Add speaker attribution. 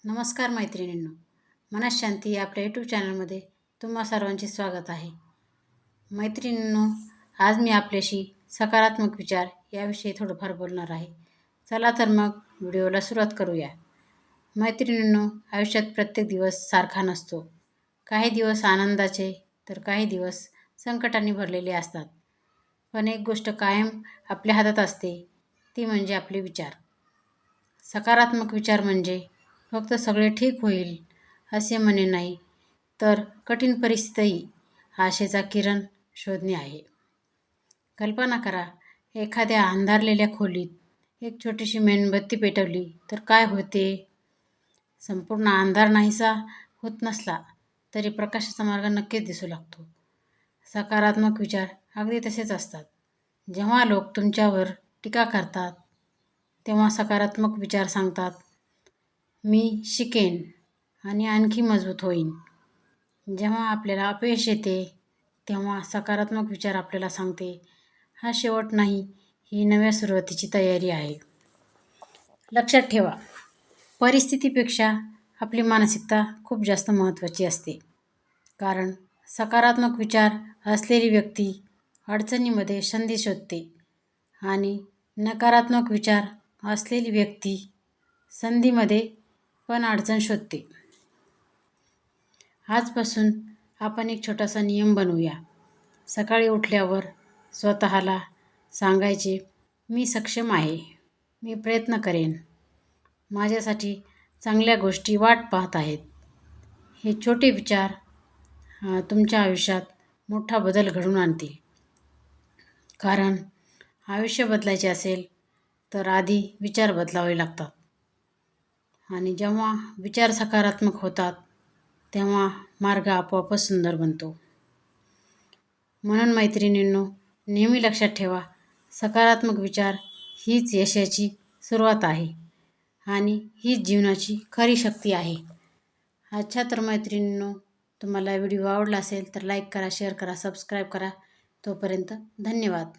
Speaker 1: नमस्कार मैत्रिणींनो, मनःशांती या आपल्या यूट्यूब चॅनलमध्ये तुम्हा सर्वांचे स्वागत आहे. मैत्रिणींनो, आज मी आपल्याशी सकारात्मक विचार याविषयी थोडंफार बोलणार आहे. चला तर मग व्हिडिओला सुरुवात करूया. मैत्रिणींनो, आयुष्यात प्रत्येक दिवस सारखा नसतो. काही दिवस आनंदाचे तर काही दिवस संकटाने भरलेले असतात. पण एक गोष्ट कायम आपल्या हातात असते, ती म्हणजे आपले विचार. सकारात्मक विचार म्हणजे फक्त सगळे ठीक होईल असे म्हणे नाही, तर कठीण परिस्थितीही आशेचा किरण शोधणे आहे. कल्पना करा, एखाद्या अंधारलेल्या खोलीत एक छोटीशी मेणबत्ती पेटवली तर काय होते? संपूर्ण अंधार नाहीसा होत नसला तरी प्रकाशाचा मार्ग नक्कीच दिसू लागतो. सकारात्मक विचार अगदी तसेच असतात. जेव्हा लोक तुमच्यावर टीका करतात, तेव्हा सकारात्मक विचार सांगतात, मी शिकेन आणि आणखी मजबूत होईन. जेव्हा आपल्याला अपयश येते, तेव्हा सकारात्मक विचार आपल्याला सांगते, हा शेवट नाही, ही नव्या सुरुवातीची तयारी आहे. लक्षात ठेवा, परिस्थितीपेक्षा आपली मानसिकता खूप जास्त महत्त्वाची असते. कारण सकारात्मक विचार असलेली व्यक्ती अडचणीमध्ये संधी शोधते आणि नकारात्मक विचार असलेली व्यक्ती संधीमध्ये पण अडचण शोधते. आजपासून आपण एक छोटासा नियम बनवूया. सकाळी उठल्यावर स्वतःला सांगायचे, मी सक्षम आहे, मी प्रयत्न करेन, माझ्यासाठी चांगल्या गोष्टी वाट पाहत आहेत. हे छोटे विचार तुमच्या आयुष्यात मोठा बदल घडवून आणतील. कारण आयुष्य बदलायचे असेल तर आधी विचार बदलावे लागतात. आणि जेव्हा विचार सकारात्मक होतात, तेव्हा मार्ग आपोआपच सुंदर बनतो. म्हणून मैत्रिणींनो, नेहमी लक्षात ठेवा, सकारात्मक विचार हीच यशाची सुरुवात आहे आणि हीच जीवनाची खरी शक्ती आहे. अच्छा तर मैत्रिणींनो, तुम्हाला व्हिडिओ आवडला असेल तर लाईक करा, शेअर करा, सबस्क्राईब करा. तोपर्यंत धन्यवाद.